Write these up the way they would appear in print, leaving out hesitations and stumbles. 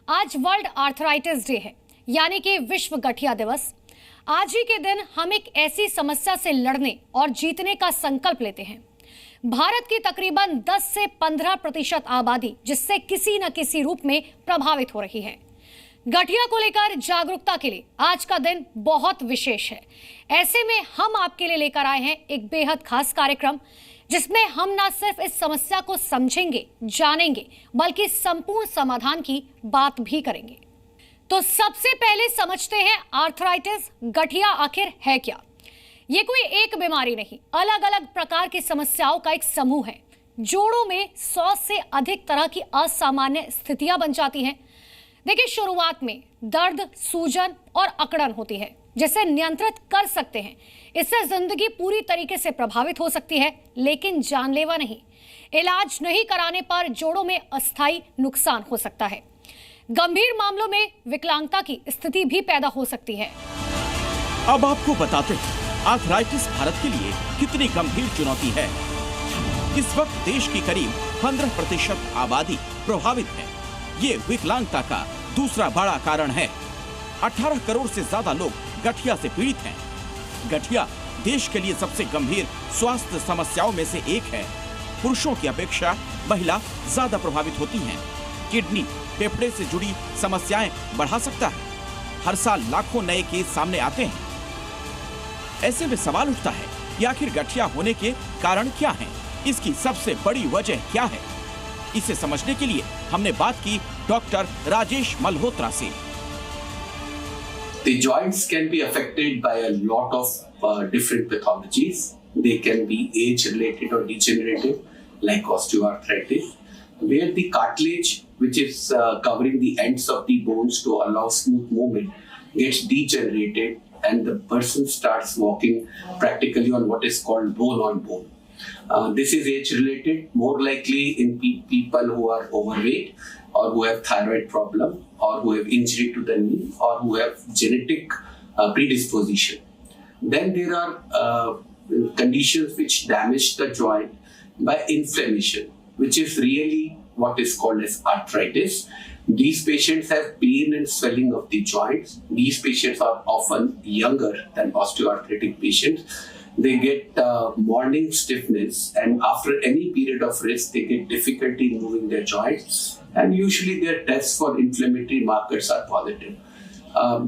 आज world arthritis day है, यानी कि विश्व गठिया दिवस। आज ही के दिन हम एक ऐसी समस्या से लड़ने और जीतने का संकल्प लेते हैं। भारत की तकरीबन 10 से 15% आबादी जिससे किसी न किसी रूप में प्रभावित हो रही है। गठिया को लेकर जागरूकता के लिए आज का दिन बहुत विशेष है। ऐसे में हम आपके लिए लेकर आए हैं एक बेहद खास कार्यक्रम, जिसमें हम न सिर्फ इस समस्या को समझेंगे, जानेंगे, बल्कि संपूर्ण समाधान की बात भी करेंगे। तो सबसे पहले समझते हैं आर्थराइटिस, गठिया आखिर है क्या। ये कोई एक बीमारी नहीं, अलग अलग प्रकार की समस्याओं का एक समूह है। जोड़ों में 100 से अधिक तरह की असामान्य स्थितियां बन जाती हैं। देखिए, शुरुआत में दर्द, सूजन और अकड़न होती है, जिसे नियंत्रित कर सकते हैं। इससे जिंदगी पूरी तरीके से प्रभावित हो सकती है, लेकिन जानलेवा नहीं। इलाज नहीं कराने पर जोड़ों में अस्थायी नुकसान हो सकता है। गंभीर मामलों में विकलांगता की स्थिति भी पैदा हो सकती है। अब आपको बताते हैं आर्थराइटिस भारत के लिए कितनी गंभीर चुनौती है। इस वक्त देश की करीब 15% आबादी प्रभावित है। ये विकलांगता का दूसरा बड़ा कारण है। 18 करोड़ से ज्यादा लोग गठिया से पीड़ित हैं। गठिया देश के लिए सबसे गंभीर स्वास्थ्य समस्याओं में से एक है। पुरुषों की अपेक्षा महिला ज्यादा प्रभावित होती हैं। किडनी, फेफड़े से जुड़ी समस्याएं बढ़ा सकता है। हर साल लाखों नए केस सामने आते हैं। ऐसे में सवाल उठता है कि आखिर गठिया होने के कारण क्या हैं? इसकी सबसे बड़ी वजह क्या है? इसे समझने के लिए हमने बात की डॉक्टर राजेश मल्होत्रा से। The joints can be affected by a lot of different pathologies. They can be age-related or degenerative, like osteoarthritis, where the cartilage, which is covering the ends of the bones to allow smooth movement, gets degenerated, and the person starts walking practically on what is called bone on bone. This is age-related, more likely in people who are overweight, or who have thyroid problem, or who have injury to the knee, or who have genetic predisposition. Then there are conditions which damage the joint by inflammation, which is really what is called as arthritis. These patients have pain and swelling of the joints. These patients are often younger than osteoarthritic patients. They get morning stiffness, and after any period of rest, they get difficulty in moving their joints. And usually their tests for inflammatory markers are positive.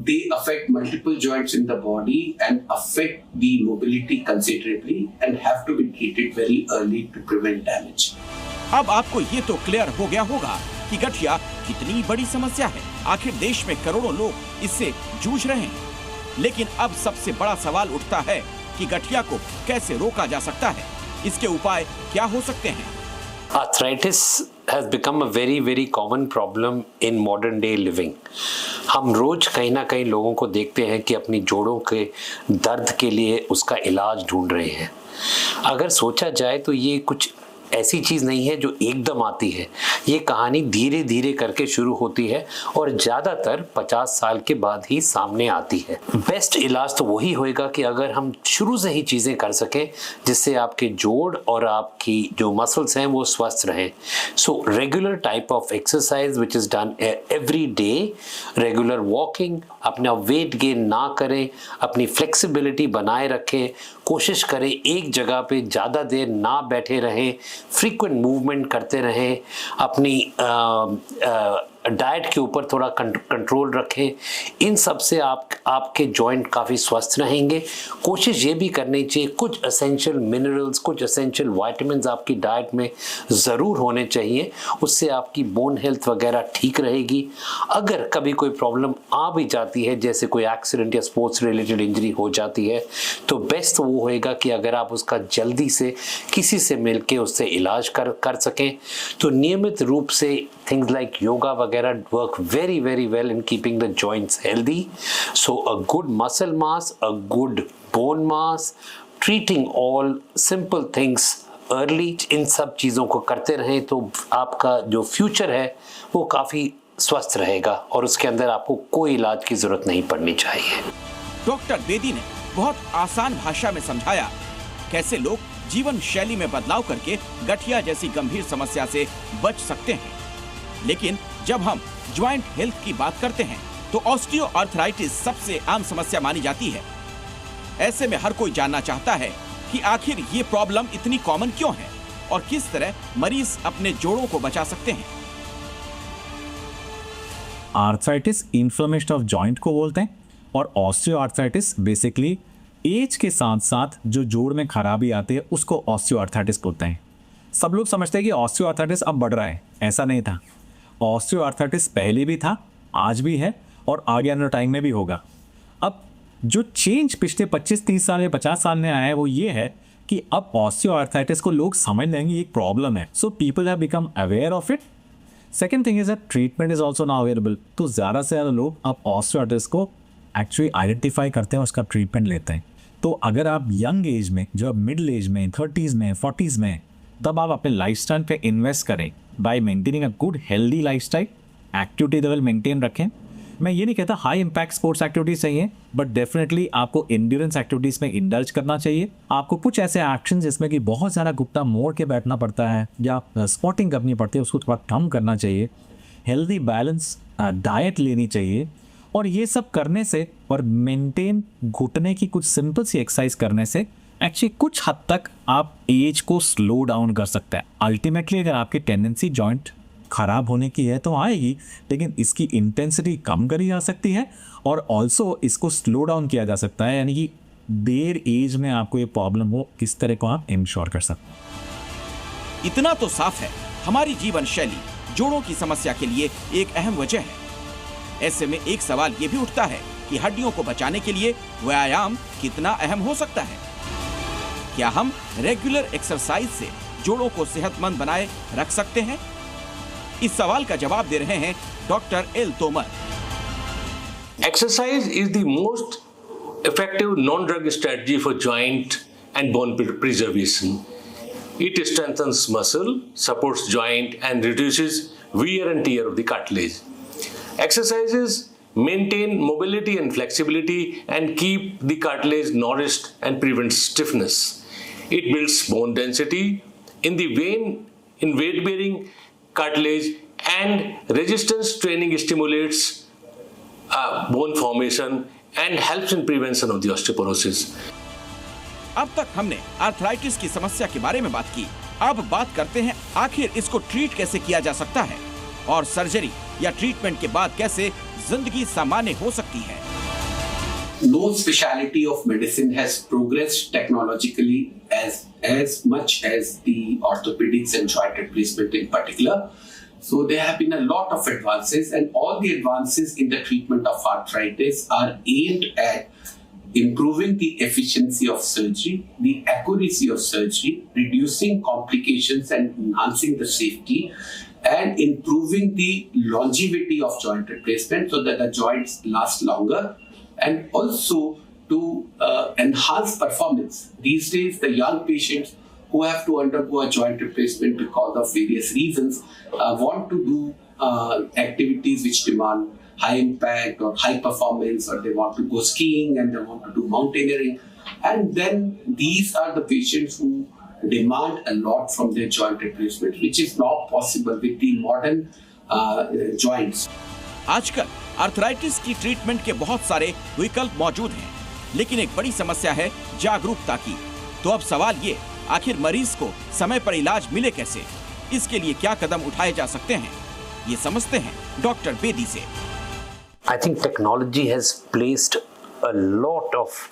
They affect multiple joints in the body and affect the mobility considerably and have to be treated very early to prevent damage. अब आपको ये तो clear हो गया होगा कि गठिया कितनी बड़ी समस्या है। आखिर देश में करोड़ों लोग इससे जूझ रहे हैं। लेकिन अब सबसे बड़ा सवाल उठता है कि गठिया को कैसे रोका जा सकता है? इसके उपाय क्या हो सकते हैं? Arthritis has become a very very common problem in modern day living. हम रोज कहीं ना कहीं लोगों को देखते हैं कि अपनी जोड़ों के दर्द के लिए उसका इलाज ढूंढ रहे हैं। अगर सोचा जाए तो ये कुछ ऐसी चीज़ नहीं है जो एकदम आती है। ये कहानी धीरे धीरे करके शुरू होती है और ज़्यादातर 50 साल के बाद ही सामने आती है। बेस्ट इलाज तो वही होएगा कि अगर हम शुरू से ही चीज़ें कर सकें जिससे आपके जोड़ और आपकी जो मसल्स हैं वो स्वस्थ रहें। So regular type of exercise which is done every day, regular walking, अपना वेट गेन ना करें, अपनी फ्लेक्सिबिलिटी बनाए रखें, कोशिश करें एक जगह पे ज़्यादा देर ना बैठे रहें, फ्रीक्वेंट मूवमेंट करते रहें, अपनी डाइट के ऊपर थोड़ा कंट्रोल रखें। इन सब से आपके जॉइंट काफ़ी स्वस्थ रहेंगे। कोशिश ये भी करनी चाहिए कुछ एसेंशियल मिनरल्स, कुछ एसेंशियल विटामिन्स आपकी डाइट में ज़रूर होने चाहिए। उससे आपकी बोन हेल्थ वगैरह ठीक रहेगी। अगर कभी कोई प्रॉब्लम आ भी जाती है, जैसे कोई एक्सीडेंट या स्पोर्ट्स रिलेटेड इंजरी हो जाती है, तो बेस्ट वो होएगा कि अगर आप उसका जल्दी से किसी से मिल के उससे इलाज कर सकें। तो नियमित रूप से थिंग्स लाइक योगा वगैरह work very very well in keeping the joints healthy. So a good muscle mass, a good bone mass, treating all simple things early, इन सब चीज़ों को करते रहें तो आपका जो फ्यूचर है वो काफ़ी स्वस्थ रहेगा और उसके अंदर आपको कोई इलाज की ज़रूरत नहीं पड़नी चाहिए। डॉक्टर बेदी ने बहुत आसान भाषा में समझाया कैसे लोग जीवन शैली में बदलाव करके गठिया जैसी गंभीर समस्या से बच सकते हैं। लेकिन जब हम ज्वाइंट हेल्थ की बात करते हैं तो ऑस्टियोआर्थराइटिस सबसे आम समस्या मानी जाती है। ऐसे में हर कोई जानना चाहता है कि आखिर ये प्रॉब्लम इतनी कॉमन क्यों है और किस तरह मरीज अपने जोड़ों को बचा सकते हैं। आर्थराइटिस इन्फ्लेमेशन ऑफ जॉइंट को बोलते हैं और ऑस्टियोआर्थराइटिस बेसिकली एज के साथ साथ जो जोड़ में खराबी आती है उसको ऑस्टियोआर्थराइटिस बोलते हैं। सब लोग समझते हैं कि ऑस्टियोआर्थराइटिस अब बढ़ रहा है, ऐसा नहीं था। ऑस्टियोआर्थराइटिस पहले भी था, आज भी है और आगे आने टाइम में भी होगा। अब जो चेंज पिछले 25-30 साल या 50 साल में आया है वो ये है कि अब ऑस्टियोआर्थराइटिस को लोग समझ लेंगे एक प्रॉब्लम है, so people have become aware of it. Second thing is that treatment is also now available, तो ज़्यादा से ज़्यादा लोग अब ऑस्टियोआर्थराइटिस को एक्चुअली आइडेंटिफाई करते हैं, उसका ट्रीटमेंट लेते हैं। तो अगर आप यंग एज में, जब मिडिल एज में, 30s में, 40s में, तब आप अपने लाइफस्टाइल पे इन्वेस्ट करें bye maintaining a good healthy lifestyle, activity level maintain रखें। मैं ये नहीं कहता हाई इम्पैक्ट स्पोर्ट्स एक्टिविटीज़ चाहिए, बट डेफिनेटली आपको एंड्योरेंस एक्टिविटीज़ में इंडल्ज करना चाहिए। आपको कुछ ऐसे एक्शन जिसमें कि बहुत ज़्यादा घुटना मोड़ के बैठना पड़ता है या स्क्वाटिंग करनी पड़ती है उसको थोड़ा कम करना चाहिए। हेल्दी बैलेंस डाइट लेनी चाहिए और ये सब करने से और मेंटेन घुटने की कुछ सिंपल सी एक्सरसाइज करने से एक्चुअली कुछ हद तक आप एज को स्लो डाउन कर सकते हैं। अल्टीमेटली अगर आपकी टेंडेंसी जॉइंट खराब होने की है तो आएगी, लेकिन इसकी इंटेंसिटी कम करी जा सकती है और ऑल्सो इसको स्लो डाउन किया जा सकता है, यानी कि देर एज में आपको ये प्रॉब्लम हो किस तरह को आप इंश्योर कर सकते हैं। इतना तो साफ है, हमारी जीवन शैली जोड़ों की समस्या के लिए एक अहम वजह है। ऐसे में एक सवाल ये भी उठता है कि हड्डियों को बचाने के लिए व्यायाम कितना अहम हो सकता है। क्या हम रेगुलर एक्सरसाइज से जोड़ों को सेहतमंद बनाए रख सकते हैं? इस सवाल का जवाब दे रहे हैं doctor L Tomar. Exercise is the most effective non-drug strategy for joint and bone preservation. It strengthens muscle, supports joint, and reduces wear and tear of the cartilage. Exercises maintain mobility and flexibility and keep the cartilage nourished and prevent stiffness. It builds bone density in the vein in weight-bearing cartilage, and resistance training stimulates bone formation and helps in prevention of the osteoporosis. अब तक हमने arthritis की समस्या के बारे में बात की। अब बात करते हैं आखिर इसको ट्रीट कैसे किया जा सकता है और सर्जरी या ट्रीटमेंट के बाद कैसे जिंदगी सामान्य हो सकती है। No specialty of medicine has progressed technologically as much as the orthopedics and joint replacement in particular. So there have been a lot of advances, and all the advances in the treatment of arthritis are aimed at improving the efficiency of surgery, the accuracy of surgery, reducing complications and enhancing the safety, and improving the longevity of joint replacement so that the joints last longer, and also to enhance performance. These days, the young patients who have to undergo a joint replacement because of various reasons want to do activities which demand high impact or high performance, or they want to go skiing and they want to do mountaineering. And then these are the patients who demand a lot from their joint replacement, which is not possible with the modern joints. आजकल arthritis की treatment के बहुत सारे विकल्प मौजूद हैं, लेकिन एक बड़ी समस्या है जागरूकता की। तो अब सवाल ये, आखिर मरीज को समय पर इलाज मिले कैसे? इसके लिए क्या कदम उठाए जा सकते हैं? ये समझते हैं डॉक्टर बेदी से। I think technology has placed a lot of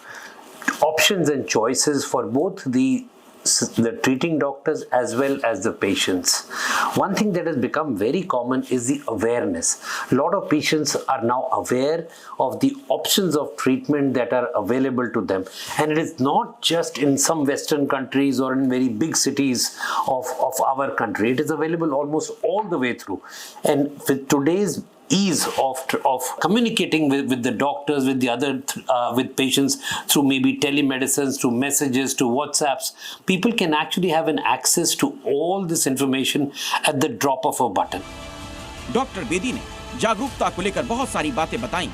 options and choices for both the treating doctors as well as the patients. One thing that has become very common is the awareness. A lot of patients are now aware of the options of treatment that are available to them, and it is not just in some Western countries or in very big cities of our country. It is available almost all the way through, and with today's ease of communicating with the doctors, with the other with patients through maybe telemedicines, through messages, to WhatsApps, people can actually have an access to all this information at the drop of a button. Doctor Bedi ने जागरूकता को लेकर बहुत सारी बातें बताई।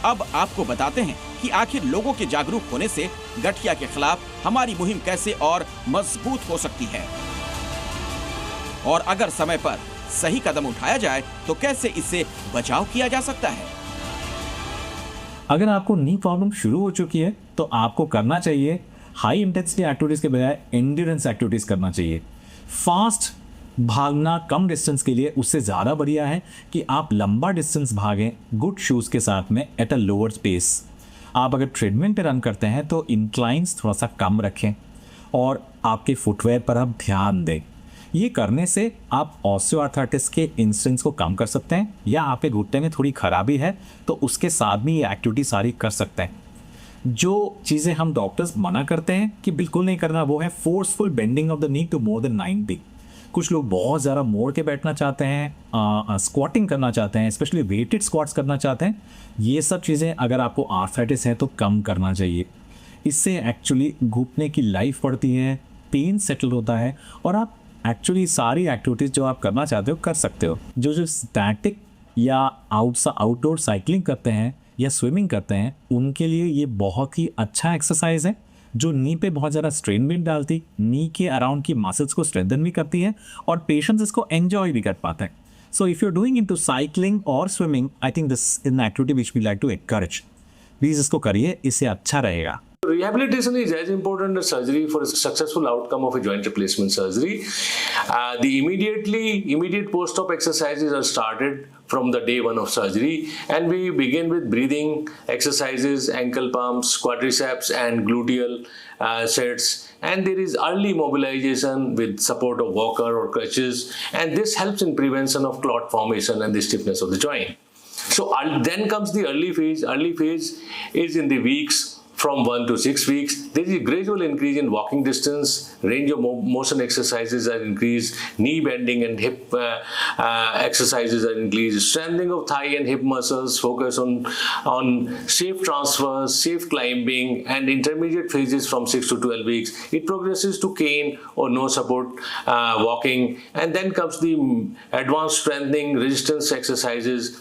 अब आपको बताते हैं कि आखिर लोगों के जागरूक होने से गठिया के खिलाफ हमारी मुहिम कैसे और मजबूत हो सकती है। और अगर समय पर सही कदम उठाया जाए तो कैसे इससे बचाव किया जा सकता है? अगर आपको नी प्रॉब्लम शुरू हो चुकी है तो आपको करना चाहिए हाई इंटेंसिटी एक्टिविटीज़ के बजाय एंड्योरेंस एक्टिविटीज़ करना चाहिए। फास्ट भागना कम डिस्टेंस के लिए उससे ज़्यादा बढ़िया है कि आप लंबा डिस्टेंस भागें गुड शूज़ के साथ में एट अ लोअर स्पेस। आप अगर ट्रेडमिल पे रन करते हैं तो इंक्लाइंस थोड़ा सा कम रखें और आपके फुटवेयर पर आप ध्यान दें। ये करने से आप ऑस्टियोआर्थराइटिस के इंसिडेंस को कम कर सकते हैं, या आपके घुटने में थोड़ी खराबी है तो उसके साथ भी ये एक्टिविटी सारी कर सकते हैं। जो चीज़ें हम डॉक्टर्स मना करते हैं कि बिल्कुल नहीं करना, वो है forceful bending of the knee to more than 90। कुछ लोग बहुत ज़्यादा मोड़ के बैठना चाहते हैं, स्क्वाटिंग करना चाहते हैं, स्पेशली वेटेड स्क्वाट्स करना चाहते हैं। ये सब चीज़ें अगर आपको आर्थराइटिस है तो कम करना चाहिए। इससे एक्चुअली घुटने की लाइफ बढ़ती है, पेन सेटल होता है और आप एक्चुअली सारी एक्टिविटीज़ जो आप करना चाहते हो कर सकते हो। जो स्टैटिक या आउटडोर साइकिलिंग करते हैं या स्विमिंग करते हैं उनके लिए ये बहुत ही अच्छा एक्सरसाइज है जो नी पे बहुत ज़्यादा स्ट्रेन भी डालती, नी के अराउंड की मसल्स को स्ट्रेंथन भी करती है और पेशेंट्स इसको एंजॉय भी कर पाते हैं। So if you are doing into cycling और swimming, I think this is an activity which we like to encourage. Please इसको करिए, इससे अच्छा रहेगा। Rehabilitation is as important as surgery for a successful outcome of a joint replacement surgery. The immediate post-op exercises are started from the day one of surgery, and we begin with breathing exercises, ankle pumps, quadriceps, and gluteal sets. And there is early mobilization with support of walker or crutches, and this helps in prevention of clot formation and the stiffness of the joint. So then comes the early phase. Early phase is in the weeks from 1 to 6 weeks. There is a gradual increase in walking distance, range of motion exercises are increased, knee bending and hip exercises are increased, strengthening of thigh and hip muscles, focus on safe transfers, safe climbing, and intermediate phases from 6 to 12 weeks. It progresses to cane or no support walking, and then comes the advanced strengthening resistance exercises